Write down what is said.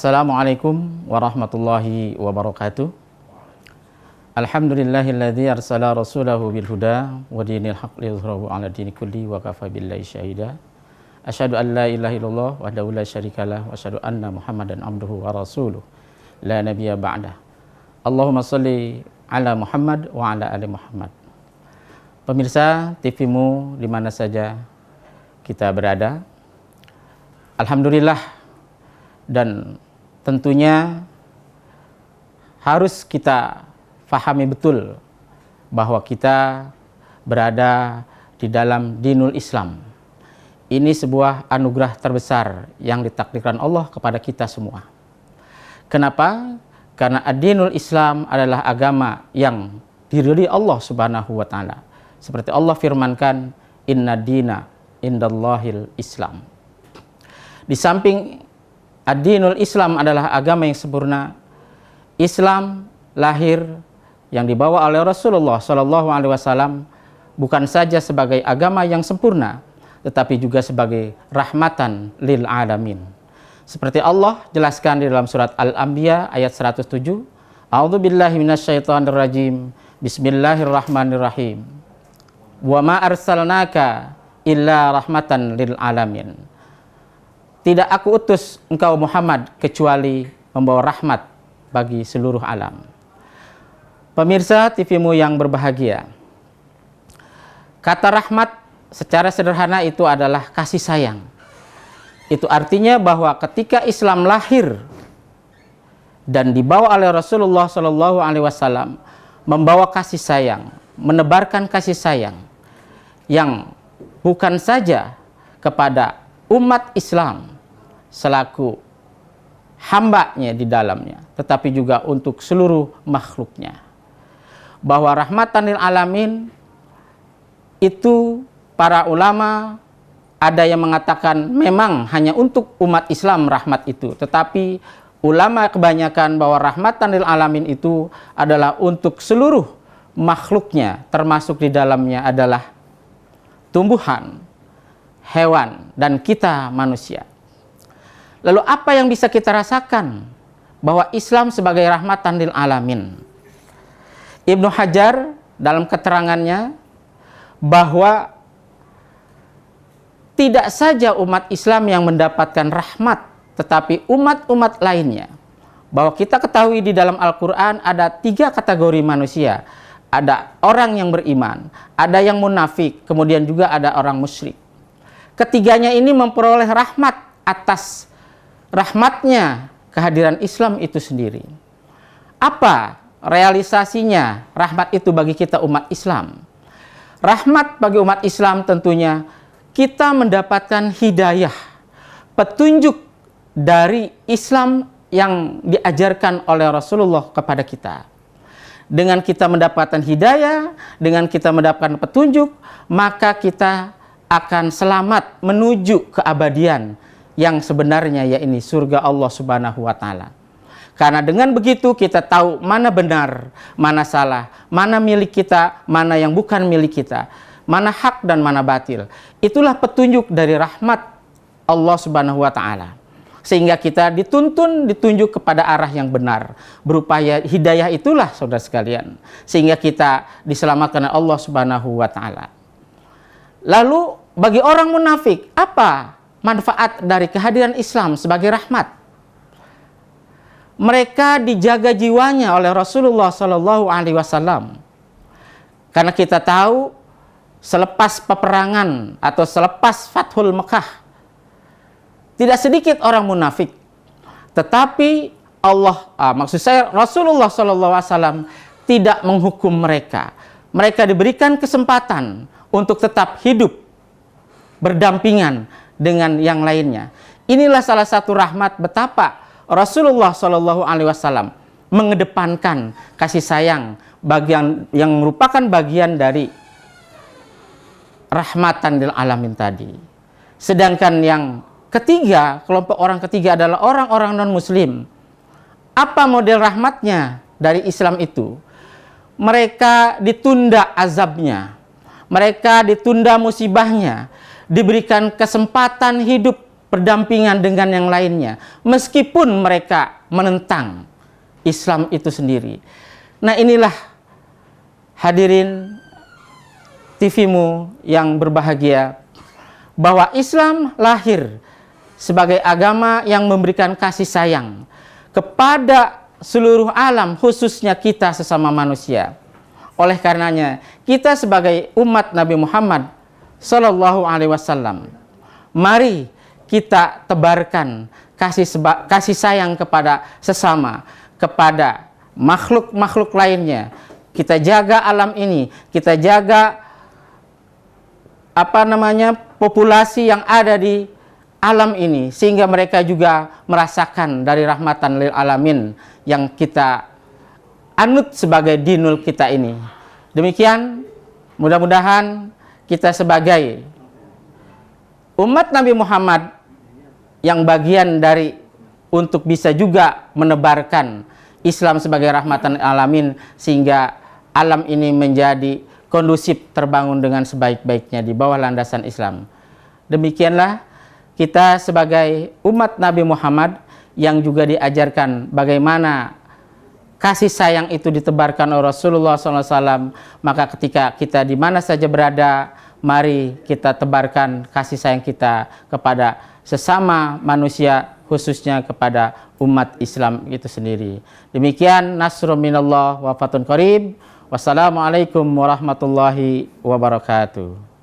Assalamualaikum warahmatullahi wabarakatuh. Alhamdulillahilladzi arsala rasulahu bil huda wa dinil haqq liyudhhirahu 'ala dini kulli wa kafa billahi syahida. Asyhadu an la ilaha illallah wahdahu la syarikalah wa asyhadu anna Muhammadan abduhu wa rasuluh la nabiyya ba'dah. Allahumma shalli ala Muhammad wa ala ali Muhammad. Pemirsa TV-mu di mana saja kita berada, alhamdulillah, dan tentunya harus kita fahami betul bahwa kita berada di dalam dinul Islam. Ini sebuah anugerah terbesar yang ditakdirkan Allah kepada kita semua. Kenapa? Karena ad-dinul Islam adalah agama yang diridhai Allah Subhanahu wa taala. Seperti Allah firmankan, inna dina indallahil Islam. Di samping ad-dinul Islam adalah agama yang sempurna, Islam lahir yang dibawa oleh Rasulullah SAW bukan saja sebagai agama yang sempurna, tetapi juga sebagai rahmatan lil alamin. Seperti Allah jelaskan di dalam surat Al-Anbiya ayat 107, A'udzubillahi minasyaitonirrajim, Bismillahirrahmanirrahim. Wa ma arsalnaka illa rahmatan lil alamin. Tidak aku utus engkau Muhammad kecuali membawa rahmat bagi seluruh alam. Pemirsa TV-mu yang berbahagia, kata rahmat secara sederhana itu adalah kasih sayang. Itu artinya bahwa ketika Islam lahir dan dibawa oleh Rasulullah SAW, membawa kasih sayang, menebarkan kasih sayang yang bukan saja kepada umat Islam selaku hambanya di dalamnya, tetapi juga untuk seluruh makhluknya. Bahwa rahmatan lil alamin itu para ulama ada yang mengatakan memang hanya untuk umat Islam rahmat itu, tetapi ulama kebanyakan bahwa rahmatan lil alamin itu adalah untuk seluruh makhluknya, termasuk di dalamnya adalah tumbuhan, hewan, dan kita manusia. Lalu apa yang bisa kita rasakan bahwa Islam sebagai rahmatan lil alamin? Ibnu Hajar dalam keterangannya bahwa tidak saja umat Islam yang mendapatkan rahmat, tetapi umat-umat lainnya. Bahwa kita ketahui di dalam Al-Quran ada 3 kategori manusia. Ada orang yang beriman, ada yang munafik, kemudian juga ada orang musyrik. Ketiganya ini memperoleh rahmat atas rahmatnya kehadiran Islam itu sendiri. Apa realisasinya rahmat itu bagi kita umat Islam? Rahmat bagi umat Islam tentunya kita mendapatkan hidayah, petunjuk dari Islam yang diajarkan oleh Rasulullah kepada kita. Dengan kita mendapatkan hidayah, dengan kita mendapatkan petunjuk, maka kita akan selamat menuju keabadian yang sebenarnya, yaitu surga Allah Subhanahu wa taala. Karena dengan begitu kita tahu mana benar, mana salah, mana milik kita, mana yang bukan milik kita, mana hak dan mana batil. Itulah petunjuk dari rahmat Allah Subhanahu wa taala. Sehingga kita dituntun, ditunjuk kepada arah yang benar. Berupaya hidayah itulah saudara sekalian, sehingga kita diselamatkan oleh Allah Subhanahu wa taala. Lalu bagi orang munafik, apa manfaat dari kehadiran Islam sebagai rahmat? Mereka dijaga jiwanya oleh Rasulullah SAW. Karena kita tahu selepas peperangan atau selepas Fathul Mekah, tidak sedikit orang munafik. Tetapi Rasulullah SAW tidak menghukum mereka. Mereka diberikan kesempatan untuk tetap hidup berdampingan dengan yang lainnya. Inilah salah satu rahmat betapa Rasulullah SAW mengedepankan kasih sayang bagian yang merupakan bagian dari rahmatan lil alamin tadi. Sedangkan yang ketiga, kelompok orang ketiga adalah orang-orang non-muslim. Apa model rahmatnya dari Islam itu? Mereka ditunda azabnya, mereka ditunda musibahnya, diberikan kesempatan hidup berdampingan dengan yang lainnya, meskipun mereka menentang Islam itu sendiri. Nah, inilah hadirin TV-mu yang berbahagia, bahwa Islam lahir sebagai agama yang memberikan kasih sayang kepada seluruh alam, khususnya kita sesama manusia. Oleh karenanya, kita sebagai umat Nabi Muhammad Sallallahu Alaihi Wasallam, mari kita tebarkan kasih sayang kepada sesama, kepada makhluk-makhluk lainnya. Kita jaga alam ini, kita jaga populasi yang ada di alam ini, sehingga mereka juga merasakan dari rahmatan lil alamin yang kita anut sebagai dinul kita ini. Demikian, mudah-mudahan kita sebagai umat Nabi Muhammad yang bagian dari untuk bisa juga menebarkan Islam sebagai rahmatan lil alamin, sehingga alam ini menjadi kondusif, terbangun dengan sebaik-baiknya di bawah landasan Islam. Demikianlah kita sebagai umat Nabi Muhammad yang juga diajarkan bagaimana kasih sayang itu ditebarkan oleh Rasulullah SAW. Maka ketika kita di mana saja berada, mari kita tebarkan kasih sayang kita kepada sesama manusia, khususnya kepada umat Islam itu sendiri. Demikian, nasrun minallah wa fatun qarib. Wassalamualaikum warahmatullahi wabarakatuh.